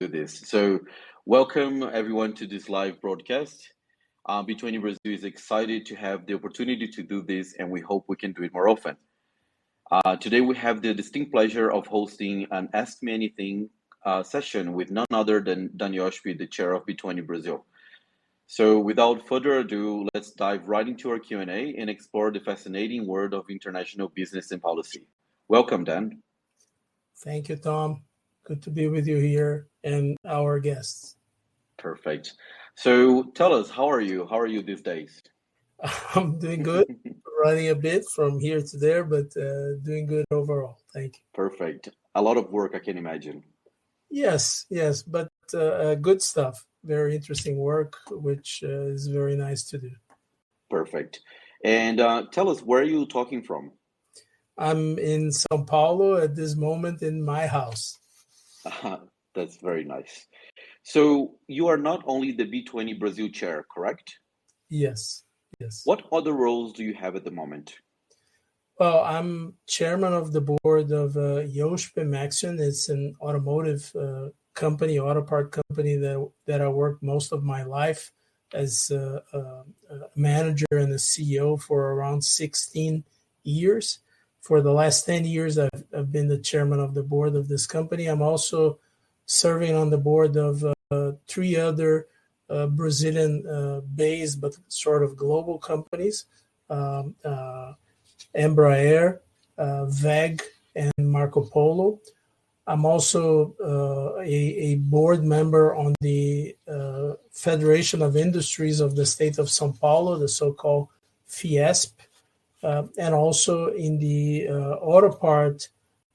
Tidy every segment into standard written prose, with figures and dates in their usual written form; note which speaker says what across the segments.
Speaker 1: do this. So, welcome everyone to this live broadcast. B20 Brazil is excited to have the opportunity to do this, and we hope we can do it more often. Today, we have the distinct pleasure of hosting an Ask Me Anything session with none other than Dan Ioschpe, the chair of B20 Brazil. So, without further ado, let's dive right into our Q&A and explore the fascinating world of international business and policy. Welcome, Dan.
Speaker 2: Thank you, Tom. Good to be with you here and our guests.
Speaker 1: Perfect. So tell us, how are you? How are you these days?
Speaker 2: I'm doing good. Running a bit from here to there, but doing good overall. Thank you.
Speaker 1: Perfect. A lot of work, I can imagine.
Speaker 2: Yes, but good stuff. Very interesting work, which is very nice to do.
Speaker 1: Perfect. And tell us, where are you talking from?
Speaker 2: I'm in São Paulo at this moment in my house.
Speaker 1: That's very nice. So you are not only the B20 Brazil chair, correct?
Speaker 2: Yes.
Speaker 1: What other roles do you have at the moment?
Speaker 2: Well, I'm chairman of the board of Ioschpe Maxion. It's an automotive company, auto part company that I worked most of my life as a manager and a CEO for around 16 years. For the last 10 years, I've been the chairman of the board of this company. I'm also serving on the board of three other Brazilian-based but sort of global companies, Embraer, WEG, and Marco Polo. I'm also a board member on the Federation of Industries of the state of São Paulo, the so-called Fiesp. And also in the Auto Part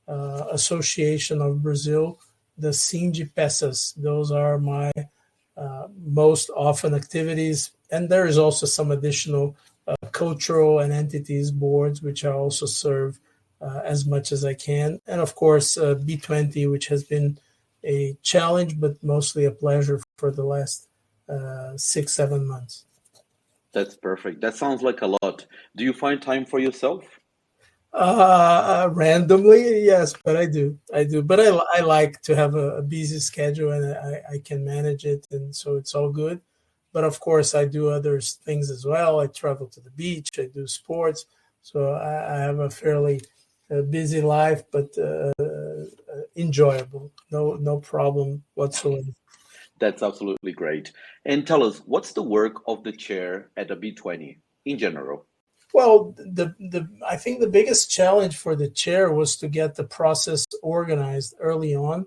Speaker 2: Association of Brazil, the Sindipesas. Those are my most often activities. And there is also some additional cultural and entities boards, which I also serve as much as I can. And of course, B20, which has been a challenge, but mostly a pleasure for the last 6-7 months.
Speaker 1: That's perfect. That sounds like a lot. Do you find time for yourself?
Speaker 2: Randomly, yes, but I do. But I like to have a busy schedule, and I can manage it, and so it's all good. But of course, I do other things as well. I travel to the beach. I do sports. So I have a fairly busy life, but enjoyable. No problem whatsoever.
Speaker 1: That's absolutely great. And tell us, what's the work of the chair at the B20 in general?
Speaker 2: Well, I think the biggest challenge for the chair was to get the process organized early on,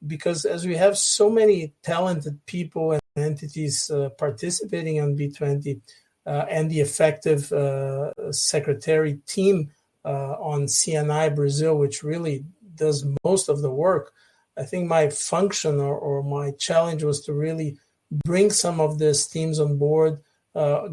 Speaker 2: because as we have so many talented people and entities participating on B20 and the effective secretary team on CNI Brazil, which really does most of the work, I think my function or my challenge was to really bring some of these teams on board,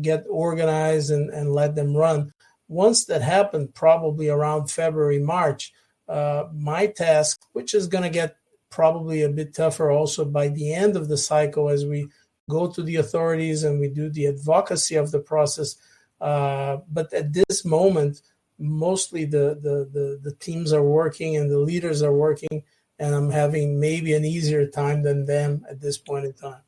Speaker 2: get organized and let them run. Once that happened, probably around February, March, my task, which is going to get probably a bit tougher also by the end of the cycle as we go to the authorities and we do the advocacy of the process. But at this moment, mostly the teams are working and the leaders are working, and I'm having maybe an easier time than them at this point in time.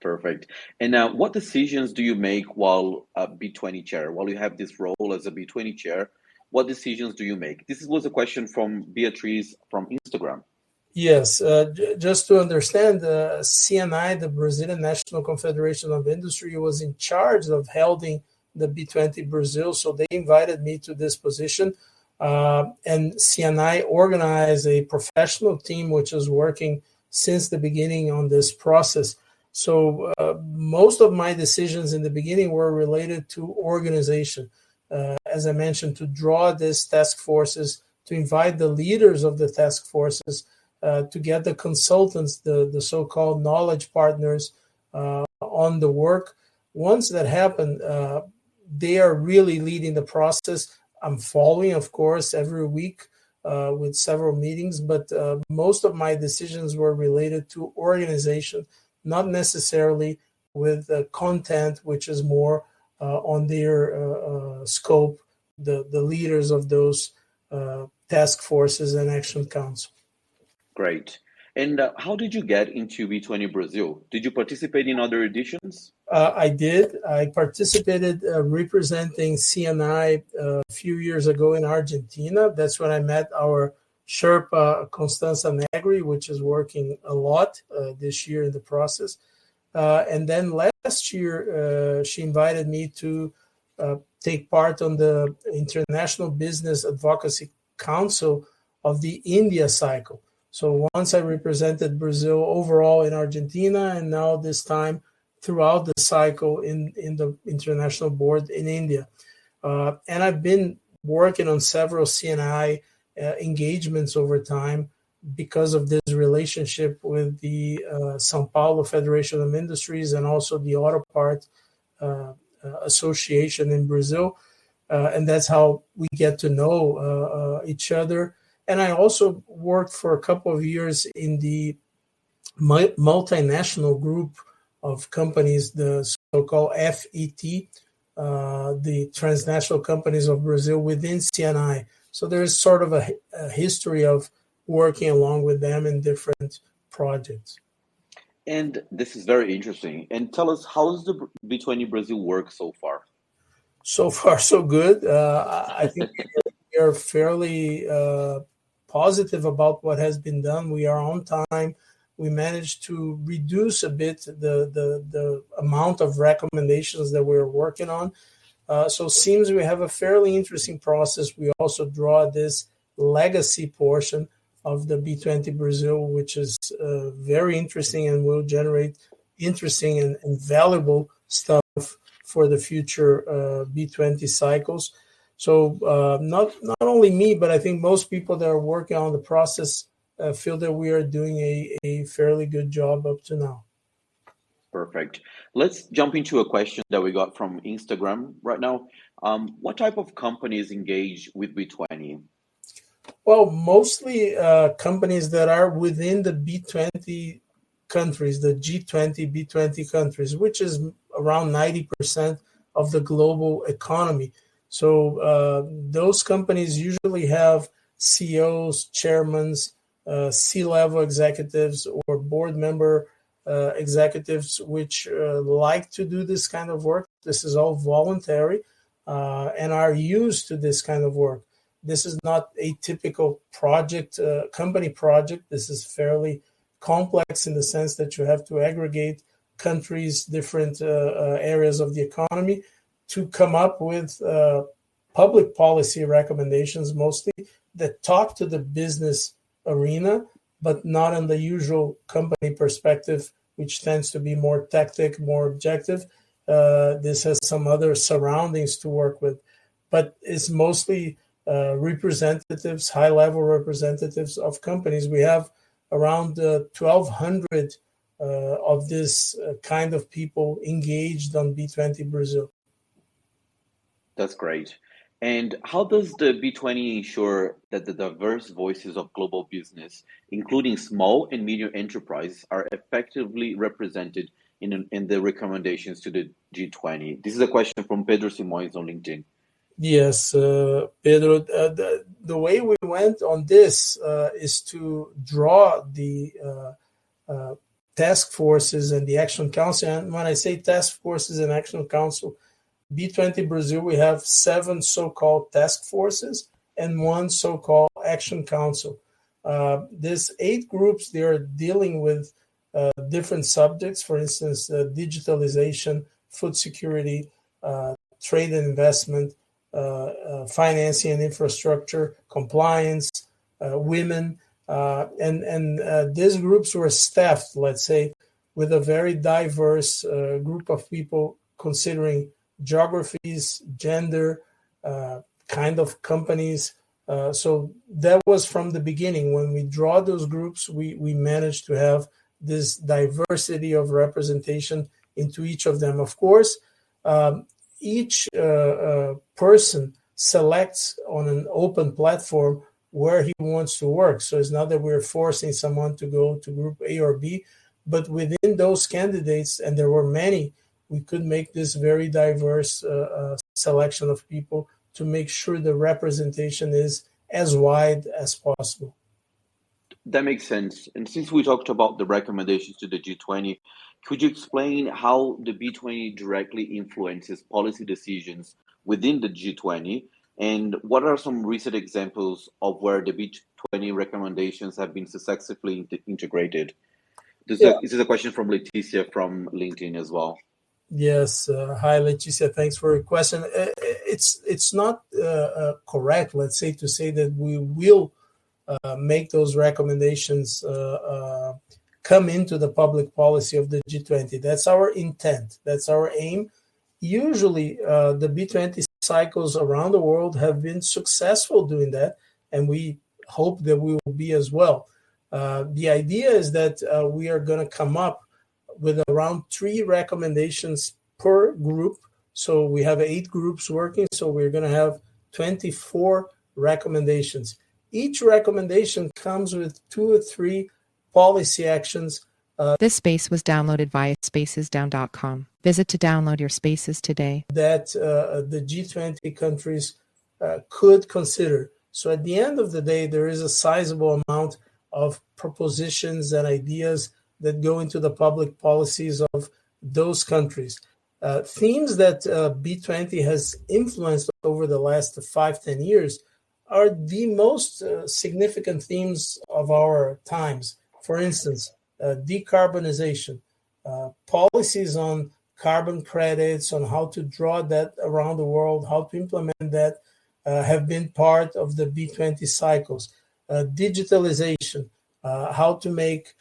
Speaker 1: Perfect. And now, what decisions do you make while a B20 chair? While you have this role as a B20 chair, what decisions do you make? This was a question from Beatrice from Instagram.
Speaker 2: Yes, just to understand, CNI, the Brazilian National Confederation of Industry, was in charge of holding the B20 Brazil, so they invited me to this position. And CNI organized a professional team which is working since the beginning on this process. So most of my decisions in the beginning were related to organization. As I mentioned, to draw these task forces, to invite the leaders of the task forces, to get the consultants, the so-called knowledge partners on the work. Once that happened, they are really leading the process. I'm following, of course, every week with several meetings, but most of my decisions were related to organization, not necessarily with content, which is more on their scope, the leaders of those task forces and action council.
Speaker 1: Great. And how did you get into B20 Brazil? Did you participate in other editions?
Speaker 2: I did. I participated representing CNI a few years ago in Argentina. That's when I met our Sherpa Constanza Negri, which is working a lot this year in the process. And then last year, she invited me to take part on the International Business Advocacy Council of the India cycle. So once I represented Brazil overall in Argentina, and now this time throughout the cycle in the international board in India. And I've been working on several CNI engagements over time because of this relationship with the São Paulo Federation of Industries and also the Auto Part Association in Brazil. And that's how we get to know each other. And I also worked for a couple of years in the multinational group of companies, the so-called FET, the transnational companies of Brazil within CNI. So there's sort of a history of working along with them in different projects.
Speaker 1: And this is very interesting. And tell us, how's the B20 Brazil work so far?
Speaker 2: So far, so good. I think we are fairly positive about what has been done. We are on time. We managed to reduce a bit the amount of recommendations that we're working on. So it seems we have a fairly interesting process. We also draw this legacy portion of the B20 Brazil, which is very interesting and will generate interesting and valuable stuff for the future B20 cycles. So not only me, but I think most people that are working on the process feel that we are doing a fairly good job up to now.
Speaker 1: Perfect. Let's jump into a question that we got from Instagram right now. What type of companies engage with B20?
Speaker 2: Well, mostly companies that are within the B20 countries, the G20, B20 countries, which is around 90% of the global economy. So those companies usually have CEOs, chairmen, C-level executives, or board member executives which like to do this kind of work. This is all voluntary and are used to this kind of work. This is not a typical project, company project. This is fairly complex in the sense that you have to aggregate countries, different areas of the economy to come up with public policy recommendations, mostly that talk to the business arena, but not in the usual company perspective, which tends to be more tactic, more objective. This has some other surroundings to work with, but it's mostly representatives, high-level representatives of companies. We have around 1,200 of this kind of people engaged on B20 Brazil.
Speaker 1: That's great. And how does the B20 ensure that the diverse voices of global business, including small and medium enterprises, are effectively represented in the recommendations to the G20? This is a question from Pedro Simões on LinkedIn.
Speaker 2: Yes, Pedro, the way we went on this is to draw the task forces and the Action Council. And when I say task forces and Action Council, B20 Brazil, we have 7 so-called task forces and 1 so-called Action Council. These 8 groups, they are dealing with different subjects, for instance, digitalization, food security, trade and investment, financing and infrastructure, compliance, women, and these groups were staffed, let's say, with a very diverse group of people considering geographies, gender, kind of companies. So that was from the beginning. When we draw those groups, we managed to have this diversity of representation into each of them. Of course, each person selects on an open platform where he wants to work. So it's not that we're forcing someone to go to group A or B, but within those candidates, and there were many, we could make this very diverse selection of people to make sure the representation is as wide as possible.
Speaker 1: That makes sense. And since we talked about the recommendations to the G20, could you explain how the B20 directly influences policy decisions within the G20? And what are some recent examples of where the B20 recommendations have been successfully integrated?
Speaker 2: Yeah.
Speaker 1: This is a question from Leticia from LinkedIn as well.
Speaker 2: Yes. Hi, Leticia. Thanks for your question. It's not correct, let's say, to say that we will make those recommendations come into the public policy of the G20. That's our intent. That's our aim. Usually, the B20 cycles around the world have been successful doing that, and we hope that we will be as well. The idea is that we are going to come up with around 3 recommendations per group. So we have 8 groups working, so we're going to have 24 recommendations. Each recommendation comes with 2 or 3 policy actions.
Speaker 3: This space was downloaded via spacesdown.com. Visit to download your spaces today.
Speaker 2: That the G20 countries could consider. So at the end of the day, there is a sizable amount of propositions and ideas that go into the public policies of those countries. Themes that B20 has influenced over the last 5-10 years are the most significant themes of our times. For instance, decarbonization, policies on carbon credits, on how to draw that around the world, how to implement that, have been part of the B20 cycles. Digitalization, how to make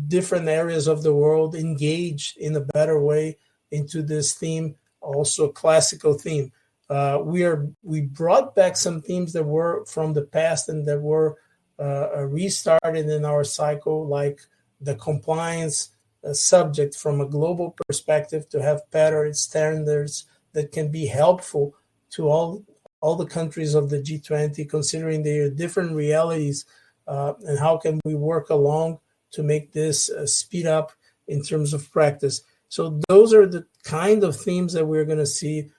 Speaker 2: different areas of the world engage in a better way into this theme, also a classical theme. We brought back some themes that were from the past and that were restarted in our cycle, like the compliance subject from a global perspective, to have better standards that can be helpful to all the countries of the G20, considering their different realities, and how can we work along to make this speed up in terms of practice. So those are the kind of themes that we're going to see: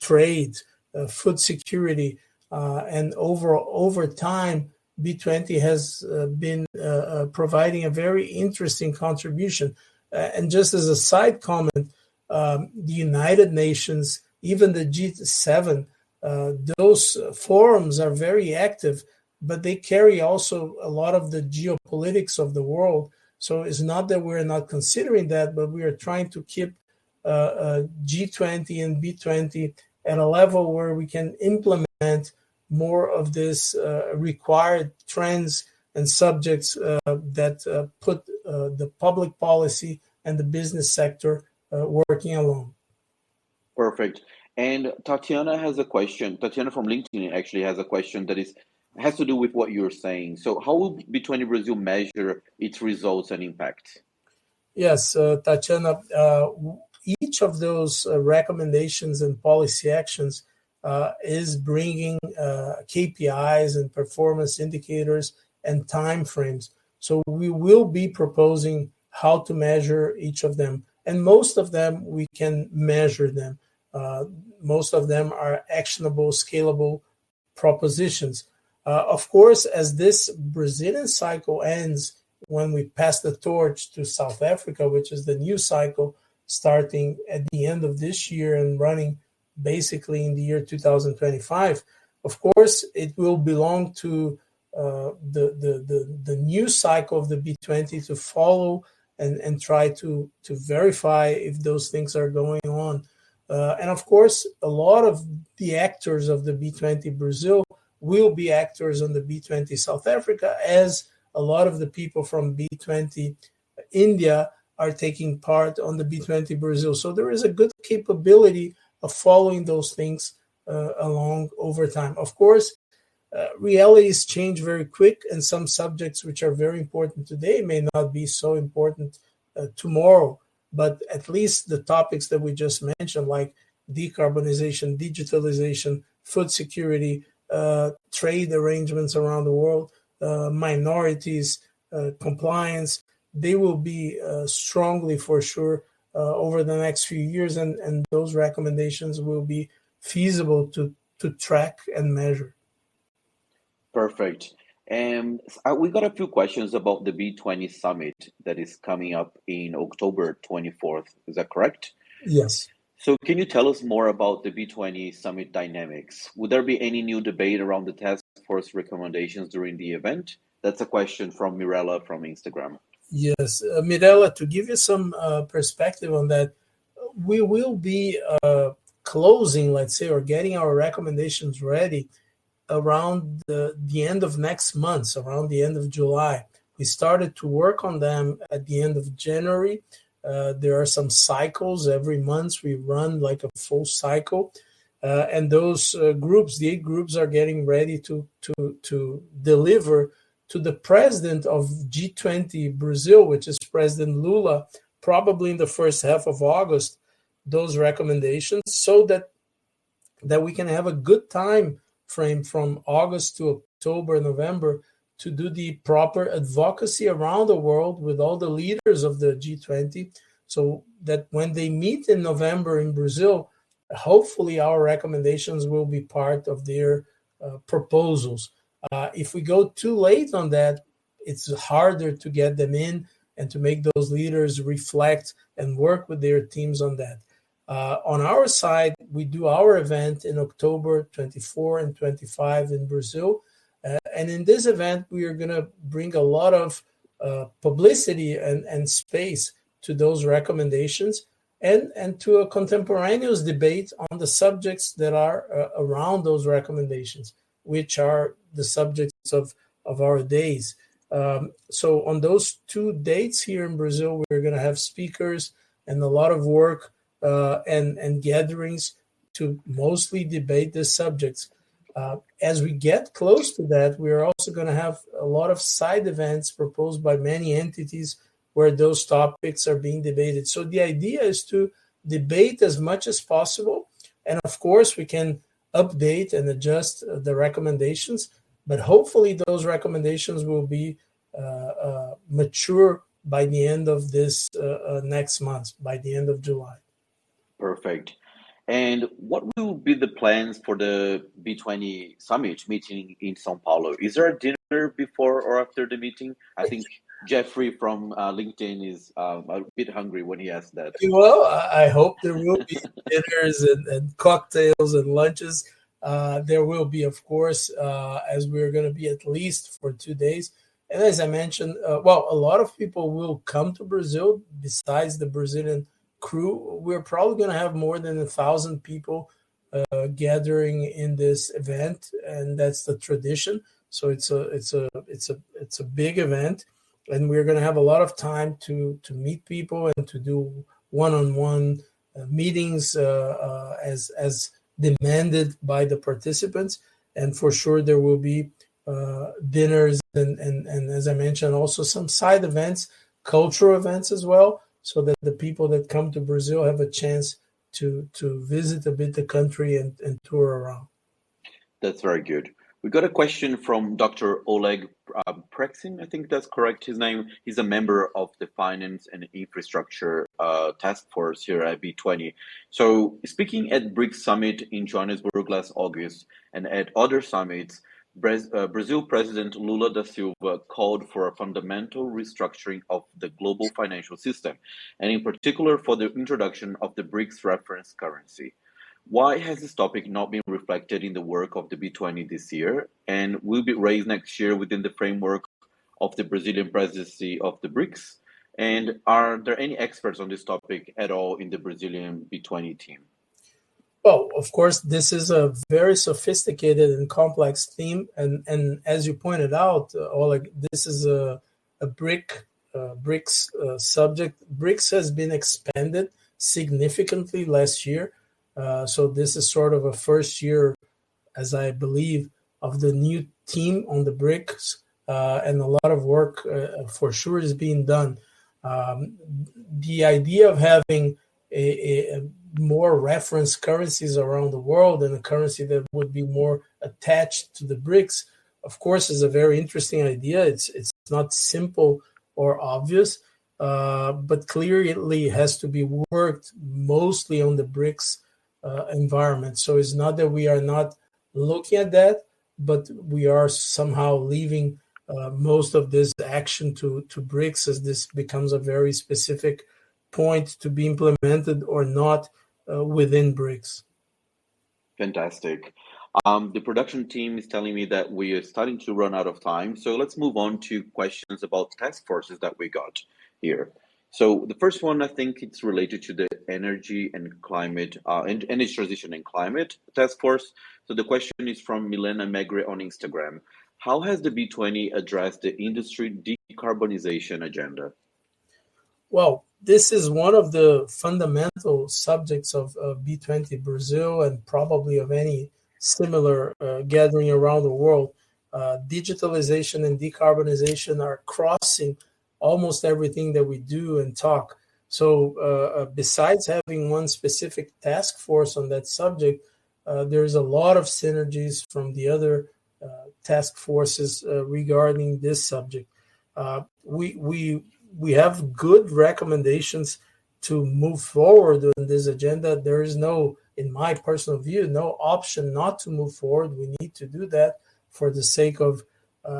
Speaker 2: trade, food security, and over time, B20 has been providing a very interesting contribution. And just as a side comment, the United Nations, even the G7, those forums are very active, but they carry also a lot of the geopolitics of the world. So it's not that we're not considering that, but we are trying to keep G20 and B20 at a level where we can implement more of this required trends and subjects that put the public policy and the business sector working along.
Speaker 1: Perfect. And Tatiana has a question. Tatiana from LinkedIn actually has a question that has to do with what you're saying. So how will B20 Brazil measure its results and impact?
Speaker 2: Yes, Tatiana, each of those recommendations and policy actions is bringing KPIs and performance indicators and timeframes. So we will be proposing how to measure each of them. And most of them, we can measure them. Most of them are actionable, scalable propositions. Of course, as this Brazilian cycle ends, when we pass the torch to South Africa, which is the new cycle starting at the end of this year and running basically in the year 2025, of course, it will belong to the new cycle of the B20 to follow and try to verify if those things are going on. And of course, a lot of the actors of the B20 Brazil will be actors on the B20 South Africa, as a lot of the people from B20 India are taking part on the B20 Brazil. So there is a good capability of following those things along over time. Of course, realities change very quick, and some subjects which are very important today may not be so important tomorrow. But at least the topics that we just mentioned, like decarbonization, digitalization, food security, trade arrangements around the world, minorities, compliance, they will be strongly, for sure, over the next few years, and those recommendations will be feasible to track and measure.
Speaker 1: Perfect. And we got a few questions about the B20 summit that is coming up in October 24th. Is that correct?
Speaker 2: Yes.
Speaker 1: So can you tell us more about the B20 summit dynamics? Would there be any new debate around the task force recommendations during the event? That's a question from Mirella from Instagram.
Speaker 2: Yes, Mirella, to give you some perspective on that, we will be closing, let's say, or getting our recommendations ready around the end of next month, around the end of July. We started to work on them at the end of January. There are some cycles every month. We run like a full cycle. And those groups, the 8 groups, are getting ready to deliver to the president of G20 Brazil, which is President Lula, probably in the first half of August, those recommendations, so that we can have a good time frame from August to October, November, to do the proper advocacy around the world with all the leaders of the G20, so that when they meet in November in Brazil, hopefully our recommendations will be part of their proposals. If we go too late on that, it's harder to get them in and to make those leaders reflect and work with their teams on that. On our side, we do our event in October 24 and 25 in Brazil. And in this event, we are going to bring a lot of publicity and space to those recommendations and to a contemporaneous debate on the subjects that are around those recommendations, which are the subjects of our days. So on those 2 dates here in Brazil, we're going to have speakers and a lot of work and gatherings to mostly debate these subjects. As we get close to that, we are also going to have a lot of side events proposed by many entities where those topics are being debated. So the idea is to debate as much as possible. And of course, we can update and adjust the recommendations, but hopefully those recommendations will be mature by the end of this next month, by the end of July.
Speaker 1: Perfect. And what will be the plans for the B20 summit meeting in São Paulo? Is there a dinner before or after the meeting? I think Jeffrey from LinkedIn is a bit hungry when he asked that.
Speaker 2: Well, I hope there will be dinners and cocktails and lunches. There will be, of course, as we're going to be at least for 2 days. And as I mentioned, a lot of people will come to Brazil besides the Brazilian crew. We're probably going to have more than 1,000 people gathering in this event, and that's the tradition. So it's a big event, and we're going to have a lot of time to meet people and to do one-on-one meetings as demanded by the participants. And for sure there will be dinners and as I mentioned, also some side events, cultural events as well, so that the people that come to Brazil have a chance to visit a bit the country and tour around.
Speaker 1: That's very good. We got a question from Dr. Oleg Prexin, I think that's correct, his name. He's a member of the Finance and Infrastructure Task Force here at B20. So speaking at BRICS Summit in Johannesburg last August and at other summits, Brazil President Lula da Silva called for a fundamental restructuring of the global financial system, and in particular for the introduction of the BRICS reference currency. Why has this topic not been reflected in the work of the B20 this year, and will be raised next year within the framework of the Brazilian presidency of the BRICS? And are there any experts on this topic at all in the Brazilian B20 team?
Speaker 2: Well, of course, this is a very sophisticated and complex theme, and as you pointed out, Oleg, this is a BRICS subject. BRICS has been expanded significantly last year, so this is sort of a first year, as I believe, of the new team on the BRICS, and a lot of work for sure is being done. The idea of having a more reference currencies around the world and a currency that would be more attached to the BRICS, of course, is a very interesting idea. It's not simple or obvious, but clearly it has to be worked mostly on the BRICS environment. So it's not that we are not looking at that, but we are somehow leaving most of this action to BRICS, as this becomes a very specific point to be implemented or not within BRICS.
Speaker 1: Fantastic. The production team is telling me that we are starting to run out of time. So let's move on to questions about task forces that we got here. So the first one, I think it's related to the energy and climate, energy transition and climate task force. So the question is from Milena Megre on Instagram. How has the B20 addressed the industry decarbonization agenda?
Speaker 2: Well, this is one of the fundamental subjects of B20 Brazil and probably of any similar gathering around the world. Digitalization and decarbonization are crossing almost everything that we do and talk. So besides having one specific task force on that subject, there's a lot of synergies from the other task forces regarding this subject. We have good recommendations to move forward on this agenda. There is no, in my personal view, no option not to move forward. We need to do that for the sake of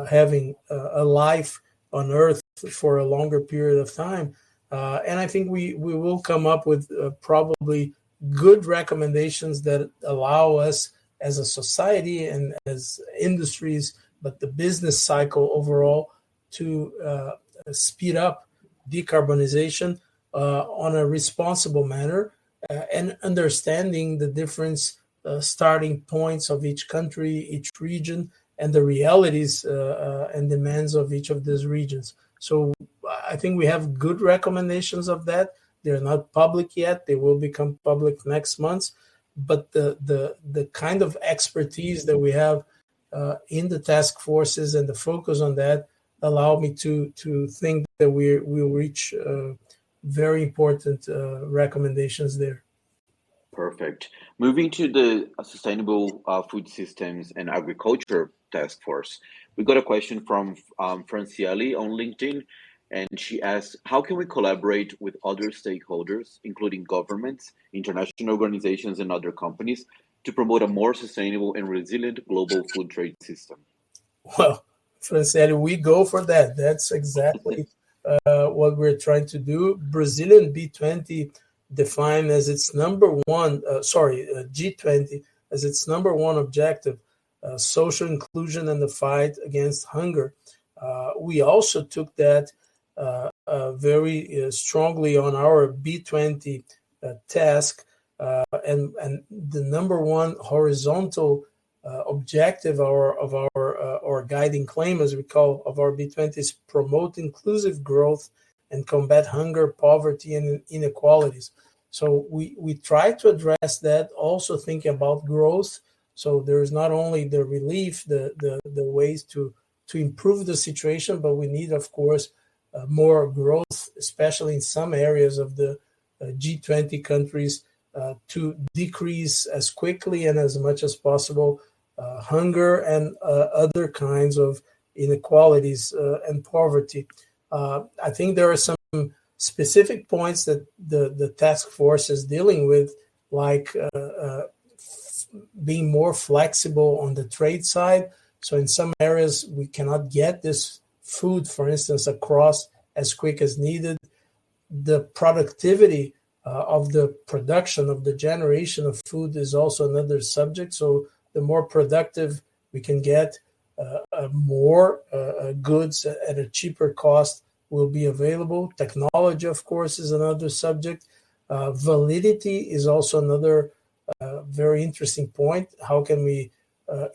Speaker 2: having a life on Earth for a longer period of time. And I think we will come up with probably good recommendations that allow us as a society and as industries, but the business cycle overall, to speed up decarbonization on a responsible manner and understanding the different starting points of each country, each region, and the realities and demands of each of these regions. So I think we have good recommendations of that. They're not public yet. They will become public next month. But the kind of expertise that we have in the task forces and the focus on that allow me to think that we'll reach very important recommendations there.
Speaker 1: Perfect. Moving to the Sustainable Food Systems and Agriculture Task Force, we got a question from Franciele on LinkedIn, and she asks, how can we collaborate with other stakeholders, including governments, international organizations, and other companies, to promote a more sustainable and resilient global food trade system?
Speaker 2: Well, Franciele, we go for that. That's exactly what we're trying to do. Brazilian B20 defined as its number one, G20 as its number one objective, social inclusion and the fight against hunger. We also took that very strongly on our B20 task, and the number one horizontal objective of our guiding claim, as we call, of our B20 is promote inclusive growth and combat hunger, poverty, and inequalities. So we try to address that, also thinking about growth. So there is not only the relief, the ways to improve the situation, but we need, of course, more growth, especially in some areas of the G20 countries, to decrease as quickly and as much as possible hunger and other kinds of inequalities and poverty. I think there are some specific points that the task force is dealing with, like being more flexible on the trade side. So in some areas, we cannot get this food, for instance, across as quick as needed. The productivity of the production, of the generation of food is also another subject. So the more productive we can get, more goods at a cheaper cost will be available. Technology, of course, is another subject. Validity is also another very interesting point. How can we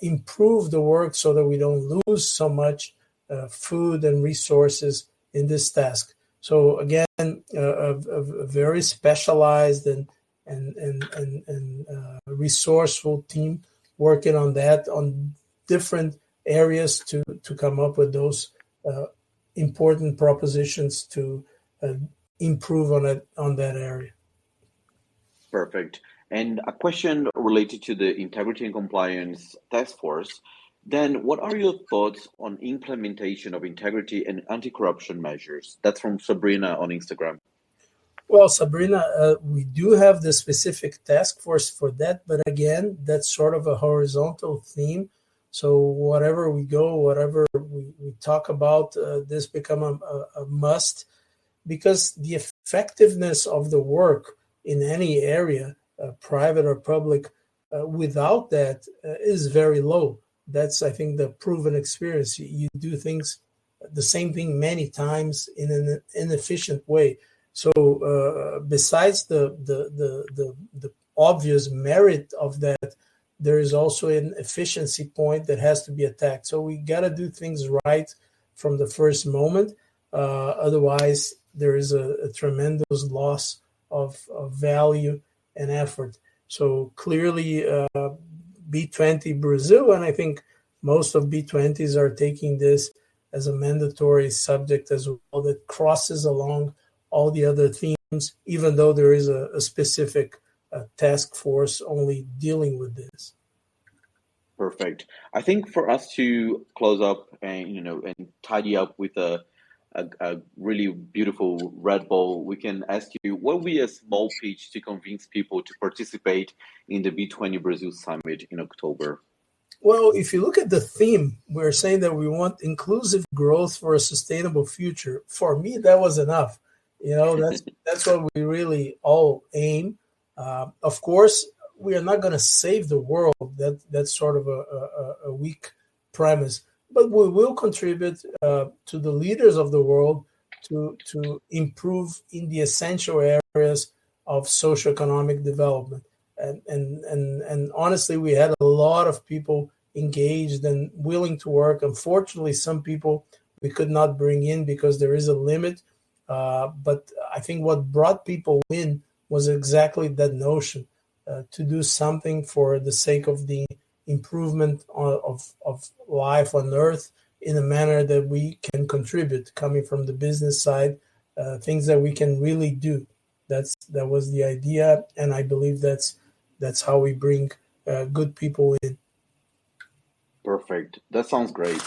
Speaker 2: improve the work so that we don't lose so much food and resources in this task? So again, a very specialized and resourceful team working on that, on different areas to come up with those important propositions to improve on that area.
Speaker 1: Perfect. And a question related to the Integrity and Compliance Task Force. Dan, what are your thoughts on implementation of integrity and anti-corruption measures? That's from Sabrina on Instagram.
Speaker 2: Well, Sabrina, we do have the specific task force for that, but again, that's sort of a horizontal theme. So whatever we go, whatever we talk about, this become a must, because the effectiveness of the work in any area, private or public, without that is very low. That's, I think, the proven experience. You do things, the same thing many times in an inefficient way. So besides the obvious merit of that, there is also an efficiency point that has to be attacked. So we got to do things right from the first moment. Otherwise, there is a tremendous loss of value and effort. So clearly, B20 Brazil, and I think most of B20s are taking this as a mandatory subject as well, that crosses along all the other themes, even though there is a specific task force only dealing with this.
Speaker 1: Perfect. I think for us to close up and and tidy up with a really beautiful Red Bull, we can ask you, what would be a small pitch to convince people to participate in the B20 Brazil Summit in October?
Speaker 2: Well, if you look at the theme, we're saying that we want inclusive growth for a sustainable future. For me, that was enough. That's what we really all aim. Of course, we are not going to save the world. That's sort of a weak premise. But we will contribute to the leaders of the world to improve in the essential areas of socioeconomic development. And honestly, we had a lot of people engaged and willing to work. Unfortunately, some people we could not bring in because there is a limit. But I think what brought people in was exactly that notion, to do something for the sake of the improvement of life on Earth in a manner that we can contribute, coming from the business side, things that we can really do. That was the idea, and I believe that's how we bring good people in.
Speaker 1: Perfect. That sounds great.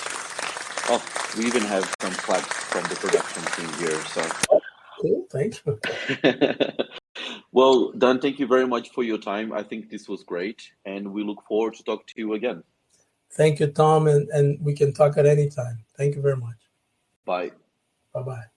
Speaker 1: Oh, we even have some claps from the production team here. So
Speaker 2: cool, thank you.
Speaker 1: Well, Dan, thank you very much for your time. I think this was great, and we look forward to talk to you again.
Speaker 2: Thank you, Tom, and we can talk at any time. Thank you very much.
Speaker 1: Bye.
Speaker 2: Bye-bye.